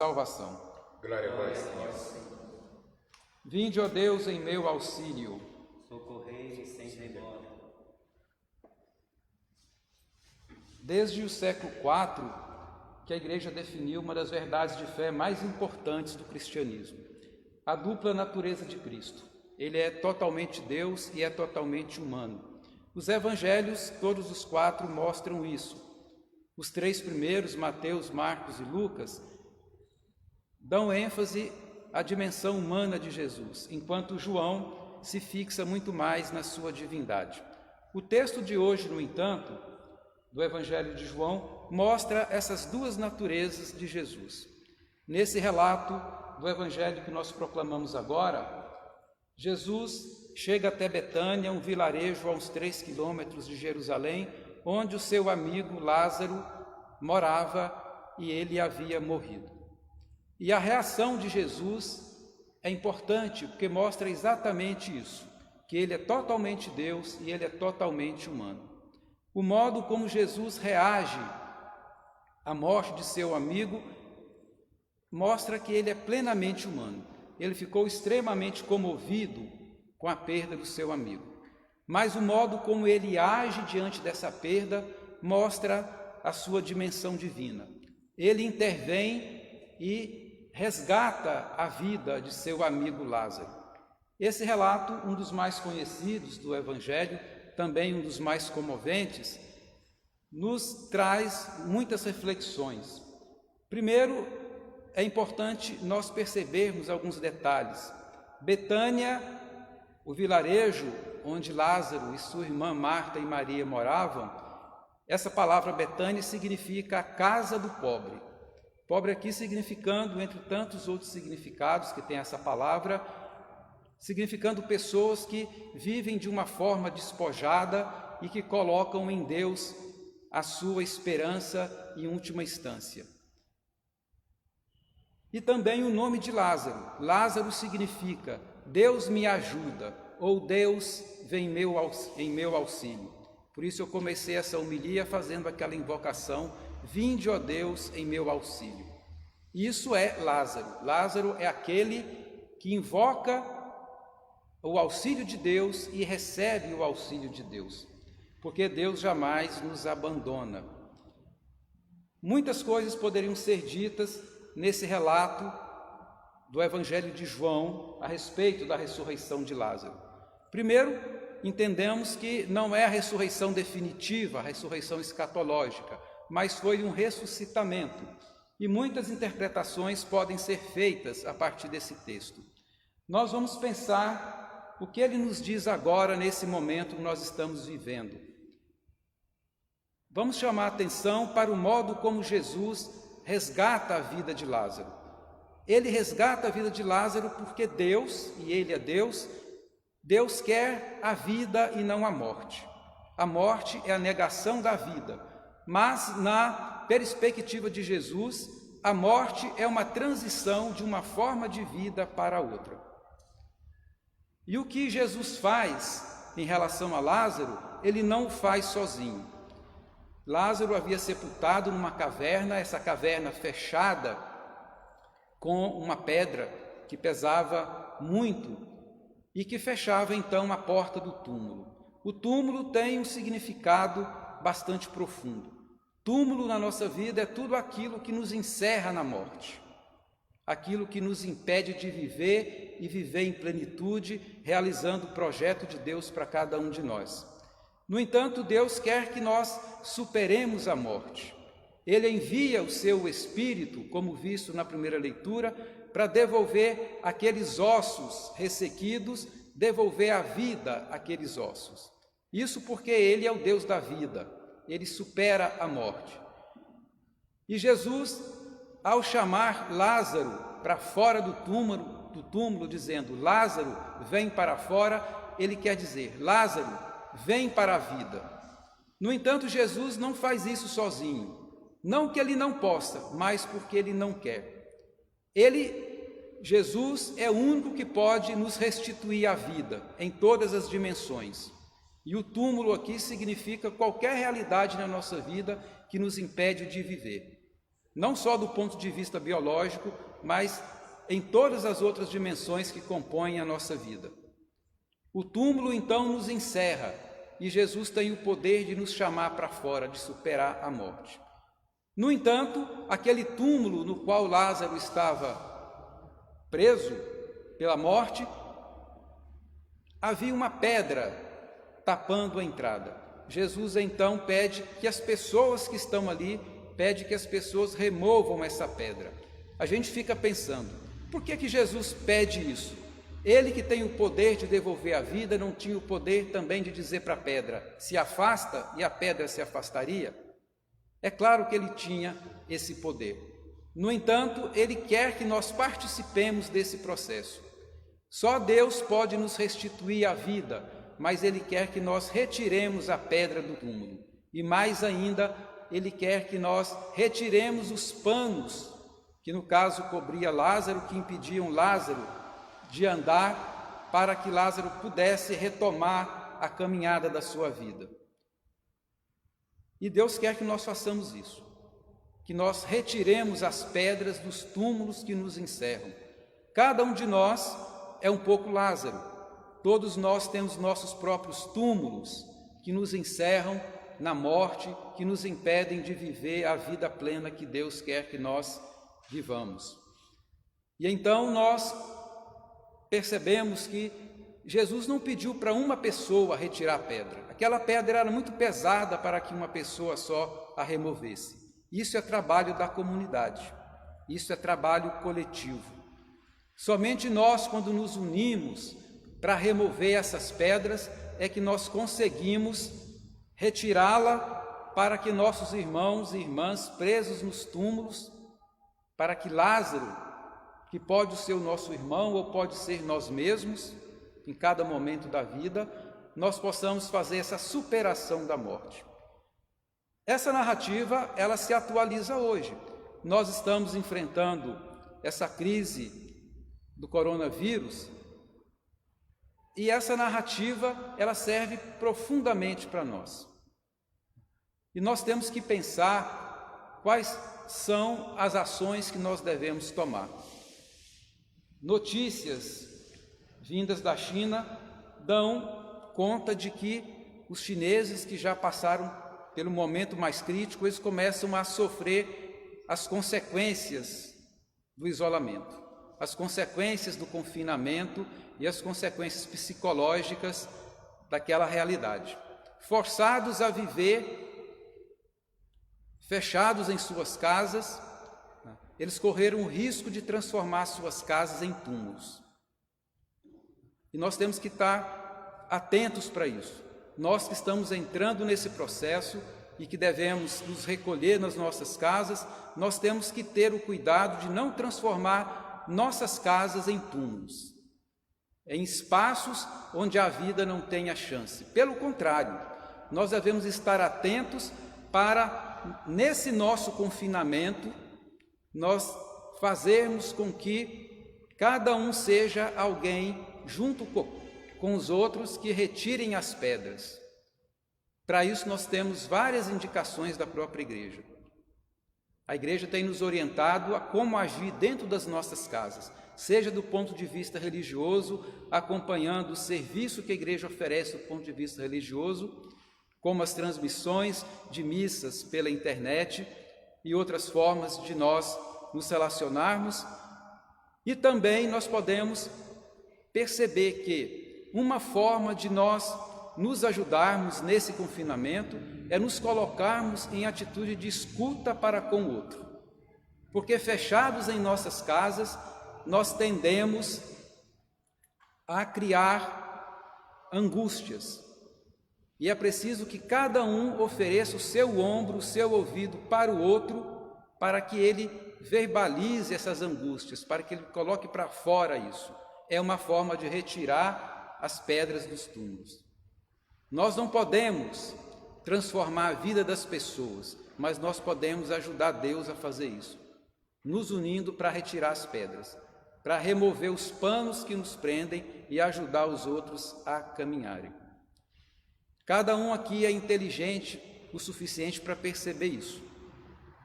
salvação. Glória a vós, Senhor. Vinde, ó Deus, em meu auxílio. Socorrei-me sem demora. Desde o século IV, que a Igreja definiu uma das verdades de fé mais importantes do cristianismo, a dupla natureza de Cristo. Ele é totalmente Deus e é totalmente humano. Os evangelhos, todos os quatro, mostram isso. Os três primeiros, Mateus, Marcos e Lucas, dão ênfase à dimensão humana de Jesus, enquanto João se fixa muito mais na sua divindade. O texto de hoje, no entanto, do Evangelho de João, mostra essas duas naturezas de Jesus. Nesse relato do Evangelho que nós proclamamos agora, Jesus chega até Betânia, um vilarejo a uns 3 quilômetros de Jerusalém, onde o seu amigo Lázaro morava e ele havia morrido. E a reação de Jesus é importante porque mostra exatamente isso, que ele é totalmente Deus e ele é totalmente humano. O modo como Jesus reage à morte de seu amigo mostra que ele é plenamente humano. Ele ficou extremamente comovido com a perda do seu amigo. Mas o modo como ele age diante dessa perda mostra a sua dimensão divina. Ele intervém e resgata a vida de seu amigo Lázaro. Esse relato, um dos mais conhecidos do Evangelho, também um dos mais comoventes, nos traz muitas reflexões. Primeiro, é importante nós percebermos alguns detalhes. Betânia, o vilarejo onde Lázaro e sua irmã Marta e Maria moravam, essa palavra Betânia significa a casa do pobre. Pobre aqui significando, entre tantos outros significados que tem essa palavra, significando pessoas que vivem de uma forma despojada e que colocam em Deus a sua esperança em última instância. E também o nome de Lázaro. Lázaro significa Deus me ajuda, ou Deus vem em meu auxílio. Por isso eu comecei essa homilia fazendo aquela invocação, vinde, ó Deus, em meu auxílio. Isso é Lázaro. Lázaro é aquele que invoca o auxílio de Deus e recebe o auxílio de Deus, porque Deus jamais nos abandona. Muitas coisas poderiam ser ditas nesse relato do Evangelho de João a respeito da ressurreição de Lázaro. Primeiro, entendemos que não é a ressurreição definitiva, a ressurreição escatológica, mas foi um ressuscitamento. E muitas interpretações podem ser feitas a partir desse texto. Nós vamos pensar o que ele nos diz agora, nesse momento que nós estamos vivendo. Vamos chamar a atenção para o modo como Jesus resgata a vida de Lázaro. Ele resgata a vida de Lázaro porque Deus, e ele é Deus, Deus quer a vida e não a morte. A morte é a negação da vida, mas na perspectiva de Jesus, a morte é uma transição de uma forma de vida para outra. E o que Jesus faz em relação a Lázaro, ele não o faz sozinho. Lázaro havia sepultado numa caverna, essa caverna fechada com uma pedra que pesava muito e que fechava então a porta do túmulo. O túmulo tem um significado bastante profundo. Túmulo na nossa vida é tudo aquilo que nos encerra na morte, aquilo que nos impede de viver e viver em plenitude, realizando o projeto de Deus para cada um de nós. No entanto, Deus quer que nós superemos a morte. Ele envia o seu Espírito, como visto na primeira leitura, para devolver aqueles ossos ressequidos, devolver a vida àqueles ossos. Isso porque Ele é o Deus da vida, Ele supera a morte. E Jesus, ao chamar Lázaro para fora do túmulo, dizendo, Lázaro, vem para fora, Ele quer dizer, Lázaro, vem para a vida. No entanto, Jesus não faz isso sozinho. Não que Ele não possa, mas porque Ele não quer. Jesus é o único que pode nos restituir a vida em todas as dimensões. E o túmulo aqui significa qualquer realidade na nossa vida que nos impede de viver. não só do ponto de vista biológico, mas em todas as outras dimensões que compõem a nossa vida. O túmulo então nos encerra e Jesus tem o poder de nos chamar para fora, de superar a morte. No entanto, aquele túmulo no qual Lázaro estava preso pela morte, havia uma pedra tapando a entrada. Jesus então pede que as pessoas que estão ali, pede que as pessoas removam essa pedra. A gente fica pensando, por que Jesus pede isso? Ele que tem o poder de devolver a vida, não tinha o poder também de dizer para a pedra, se afasta, e a pedra se afastaria? É claro que ele tinha esse poder. No entanto, ele quer que nós participemos desse processo. Só Deus pode nos restituir a vida, mas ele quer que nós retiremos a pedra do túmulo. E mais ainda, ele quer que nós retiremos os panos, que no caso cobria Lázaro, que impediam Lázaro de andar, para que Lázaro pudesse retomar a caminhada da sua vida. E Deus quer que nós façamos isso, que nós retiremos as pedras dos túmulos que nos encerram. Cada um de nós é um pouco Lázaro. Todos nós temos nossos próprios túmulos que nos encerram na morte, que nos impedem de viver a vida plena que Deus quer que nós vivamos. E então nós percebemos que Jesus não pediu para uma pessoa retirar a pedra. Aquela pedra era muito pesada para que uma pessoa só a removesse. Isso é trabalho da comunidade. Isso é trabalho coletivo. Somente nós, quando nos unimos para remover essas pedras, é que nós conseguimos retirá-la para que nossos irmãos e irmãs presos nos túmulos, para que Lázaro, que pode ser o nosso irmão ou pode ser nós mesmos, em cada momento da vida, nós possamos fazer essa superação da morte. Essa narrativa, ela se atualiza hoje. Nós estamos enfrentando essa crise do coronavírus e essa narrativa, ela serve profundamente para nós. E nós temos que pensar quais são as ações que nós devemos tomar. Notícias vindas da China dão conta de que os chineses que já passaram pelo momento mais crítico, eles começam a sofrer as consequências do isolamento, as consequências do confinamento e as consequências psicológicas daquela realidade. Forçados a viver fechados em suas casas, eles correram o risco de transformar suas casas em túmulos. E nós temos que estar atentos para isso. Nós que estamos entrando nesse processo e que devemos nos recolher nas nossas casas, nós temos que ter o cuidado de não transformar nossas casas em túmulos, em espaços onde a vida não tenha chance. Pelo contrário, nós devemos estar atentos para, nesse nosso confinamento, nós fazermos com que cada um seja alguém junto com os outros que retirem as pedras. Para isso nós temos várias indicações da própria igreja. A igreja tem nos orientado a como agir dentro das nossas casas, seja do ponto de vista religioso, acompanhando o serviço que a igreja oferece do ponto de vista religioso, como as transmissões de missas pela internet e outras formas de nós nos relacionarmos. E também nós podemos perceber que uma forma de nós nos ajudarmos nesse confinamento é nos colocarmos em atitude de escuta para com o outro. Porque fechados em nossas casas, nós tendemos a criar angústias. E é preciso que cada um ofereça o seu ombro, o seu ouvido para o outro, para que ele verbalize essas angústias, para que ele coloque para fora isso. É uma forma de retirar as pedras dos túmulos. Nós não podemos transformar a vida das pessoas, mas nós podemos ajudar Deus a fazer isso, nos unindo para retirar as pedras, para remover os panos que nos prendem e ajudar os outros a caminharem. Cada um aqui é inteligente o suficiente para perceber isso.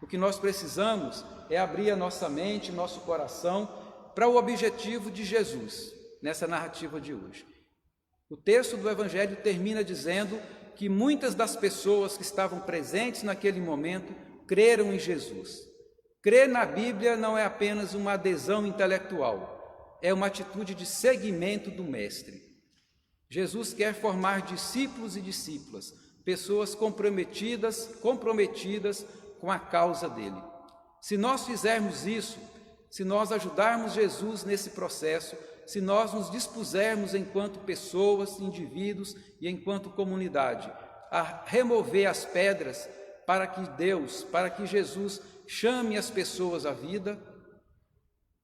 O que nós precisamos é abrir a nossa mente, nosso coração para o objetivo de Jesus, nessa narrativa de hoje. O texto do Evangelho termina dizendo que muitas das pessoas que estavam presentes naquele momento creram em Jesus. Crer na Bíblia não é apenas uma adesão intelectual, é uma atitude de seguimento do Mestre. Jesus quer formar discípulos e discípulas, pessoas comprometidas com a causa dele. Se nós fizermos isso, se nós ajudarmos Jesus nesse processo, se nós nos dispusermos enquanto pessoas, indivíduos e enquanto comunidade a remover as pedras para que Jesus chame as pessoas à vida,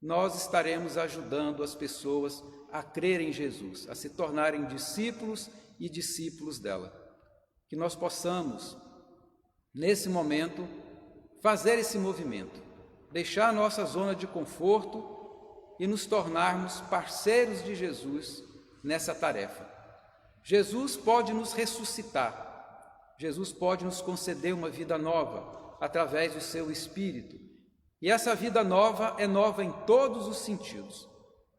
nós estaremos ajudando as pessoas a crerem em Jesus, a se tornarem discípulos e discípulos dela. Que nós possamos, nesse momento, fazer esse movimento, deixar a nossa zona de conforto e nos tornarmos parceiros de Jesus nessa tarefa. Jesus pode nos ressuscitar, Jesus pode nos conceder uma vida nova através do seu Espírito. E essa vida nova é nova em todos os sentidos.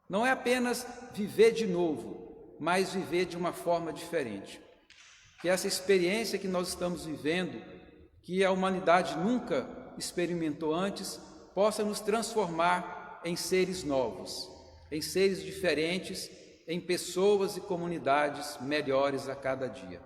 Não é apenas viver de novo, mas viver de uma forma diferente. Que essa experiência que nós estamos vivendo, que a humanidade nunca experimentou antes, possa nos transformar em seres novos, em seres diferentes, em pessoas e comunidades melhores a cada dia.